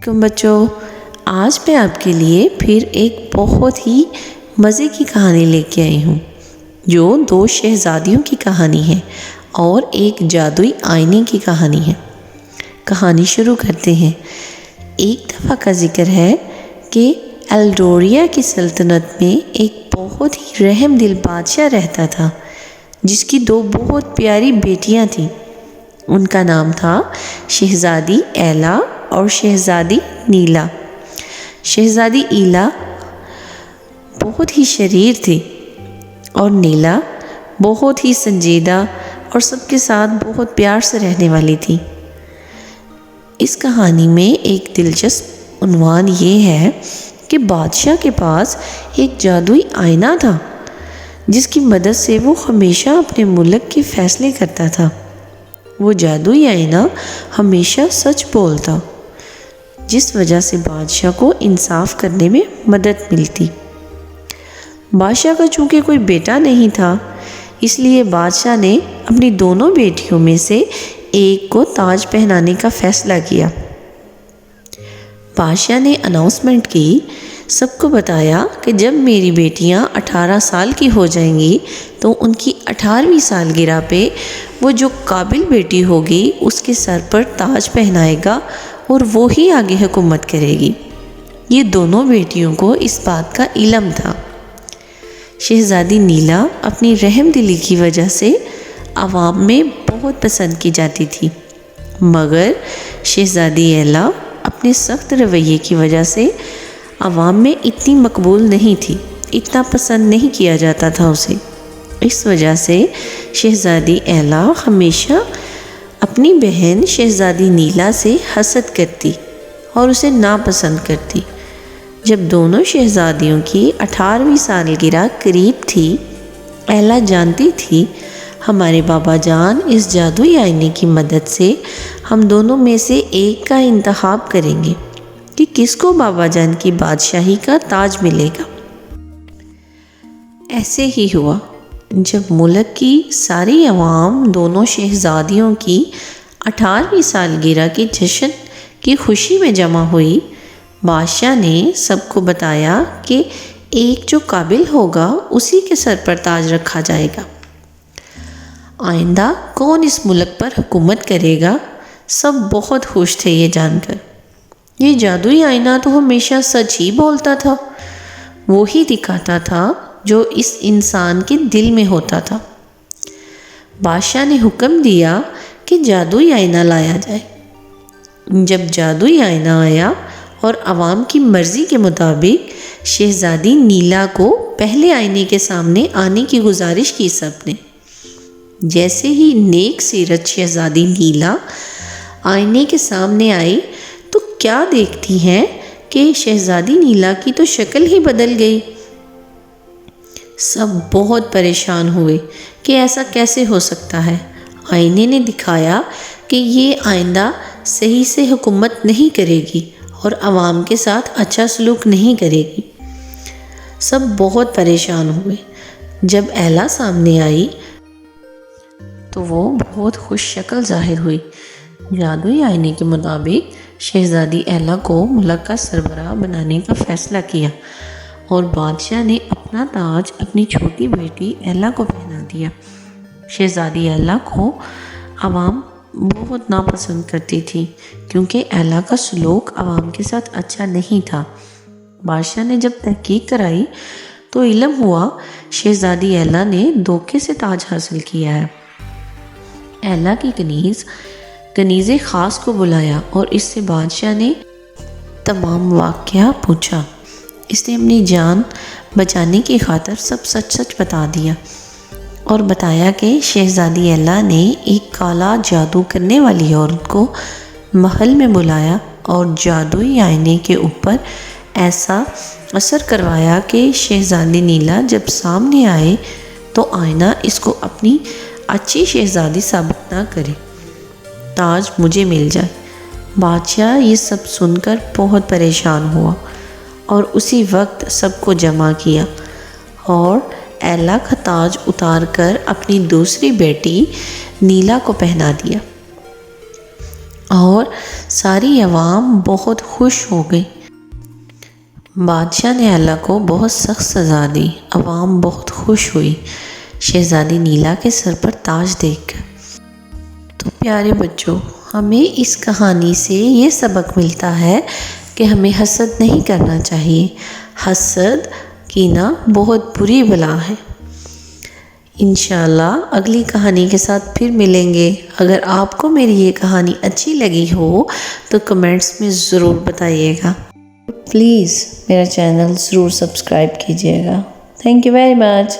علیکم بچوں، آج میں آپ کے لیے پھر ایک بہت ہی مزے کی کہانی لے کے آئی ہوں جو 2 شہزادیوں کی کہانی ہے اور ایک جادوئی آئینے کی کہانی ہے۔ کہانی شروع کرتے ہیں۔ ایک دفعہ کا ذکر ہے کہ ایلڈوریا کی سلطنت میں ایک بہت ہی رحم دل بادشاہ رہتا تھا جس کی 2 بہت پیاری بیٹیاں تھیں۔ ان کا نام تھا شہزادی ایلا اور شہزادی نیلا۔ شہزادی ایلا بہت ہی شریر تھی اور نیلا بہت ہی سنجیدہ اور سب کے ساتھ بہت پیار سے رہنے والی تھی۔ اس کہانی میں ایک دلچسپ عنوان یہ ہے کہ بادشاہ کے پاس ایک جادوئی آئینہ تھا جس کی مدد سے وہ ہمیشہ اپنے ملک کے فیصلے کرتا تھا۔ وہ جادوئی آئینہ ہمیشہ سچ بولتا، جس وجہ سے بادشاہ کو انصاف کرنے میں مدد ملتی۔ بادشاہ کا چونکہ کوئی بیٹا نہیں تھا، اس لیے بادشاہ نے اپنی دونوں بیٹیوں میں سے ایک کو تاج پہنانے کا فیصلہ کیا۔ بادشاہ نے اناؤنسمنٹ کی، سب کو بتایا کہ جب میری بیٹیاں 18 سال کی ہو جائیں گی تو ان کی 18ویں سالگرہ پہ وہ جو قابل بیٹی ہوگی اس کے سر پر تاج پہنائے گا اور وہی آگے حکومت کرے گی۔ یہ دونوں بیٹیوں کو اس بات کا علم تھا۔ شہزادی نیلا اپنی رحم دلی کی وجہ سے عوام میں بہت پسند کی جاتی تھی، مگر شہزادی ایلا اپنے سخت رویے کی وجہ سے عوام میں اتنی مقبول نہیں تھی، اتنا پسند نہیں کیا جاتا تھا اسے۔ اس وجہ سے شہزادی ایلا ہمیشہ اپنی بہن شہزادی نیلا سے حسد کرتی اور اسے ناپسند کرتی۔ جب دونوں شہزادیوں کی 18ویں سالگرہ قریب تھی، ایلا جانتی تھی ہمارے بابا جان اس جادوئی آئینے کی مدد سے ہم دونوں میں سے ایک کا انتخاب کریں گے کہ کس کو بابا جان کی بادشاہی کا تاج ملے گا۔ ایسے ہی ہوا۔ جب ملک کی ساری عوام دونوں شہزادیوں کی 18ویں سالگرہ کے جشن کی خوشی میں جمع ہوئی، بادشاہ نے سب کو بتایا کہ ایک جو قابل ہوگا اسی کے سر پر تاج رکھا جائے گا۔ آئندہ کون اس ملک پر حکومت کرے گا، سب بہت خوش تھے یہ جان کر۔ یہ جادوئی آئینہ تو ہمیشہ سچ ہی بولتا تھا، وہی دکھاتا تھا جو اس انسان کے دل میں ہوتا تھا۔ بادشاہ نے حکم دیا کہ جادوئی آئینہ لایا جائے۔ جب جادوئی آئینہ آیا اور عوام کی مرضی کے مطابق شہزادی نیلا کو پہلے آئینے کے سامنے آنے کی گزارش کی سب نے۔ جیسے ہی نیک سیرت شہزادی نیلا آئینے کے سامنے آئی تو کیا دیکھتی ہیں کہ شہزادی نیلا کی تو شکل ہی بدل گئی۔ سب بہت پریشان ہوئے کہ ایسا کیسے ہو سکتا ہے۔ آئینے نے دکھایا کہ یہ آئندہ صحیح سے حکومت نہیں کرے گی اور عوام کے ساتھ اچھا سلوک نہیں کرے گی۔ سب بہت پریشان ہوئے۔ جب ایلا سامنے آئی تو وہ بہت خوش شکل ظاہر ہوئی۔ جادوئی آئینے کے مطابق شہزادی ایلا کو ملک کا سربراہ بنانے کا فیصلہ کیا اور بادشاہ نے اپنا تاج اپنی چھوٹی بیٹی ایلا کو پہنا دیا۔ شہزادی ایلا کو عوام بہت ناپسند کرتی تھی کیونکہ ایلا کا سلوک عوام کے ساتھ اچھا نہیں تھا۔ بادشاہ نے جب تحقیق کرائی تو علم ہوا شہزادی ایلا نے دھوکے سے تاج حاصل کیا ہے۔ ایلا کی کنیز خاص کو بلایا اور اس سے بادشاہ نے تمام واقعہ پوچھا۔ اس نے اپنی جان بچانے کی خاطر سب سچ سچ بتا دیا اور بتایا کہ شہزادی ایلا نے ایک کالا جادو کرنے والی عورت کو محل میں بلایا اور جادوئی آئینے کے اوپر ایسا اثر کروایا کہ شہزادی نیلا جب سامنے آئے تو آئینہ اس کو اپنی اچھی شہزادی ثابت نہ کرے، تاج مجھے مل جائے۔ بادشاہ یہ سب سن کر بہت پریشان ہوا اور اسی وقت سب کو جمع کیا اور ایلا کا تاج اتار کر اپنی دوسری بیٹی نیلا کو پہنا دیا۔ اور ساری عوام بہت خوش ہو گئی۔ بادشاہ نے اللہ کو بہت سخت سزا دی، عوام بہت خوش ہوئی شہزادی نیلا کے سر پر تاج دیکھ کر۔ تو پیارے بچوں، ہمیں اس کہانی سے یہ سبق ملتا ہے کہ ہمیں حسد نہیں کرنا چاہیے۔ حسد کینہ بہت بری بلا ہے۔ انشاءاللہ اگلی کہانی کے ساتھ پھر ملیں گے۔ اگر آپ کو میری یہ کہانی اچھی لگی ہو تو کمنٹس میں ضرور بتائیے گا۔ پلیز میرا چینل ضرور سبسکرائب کیجیے گا۔ Thank you very much.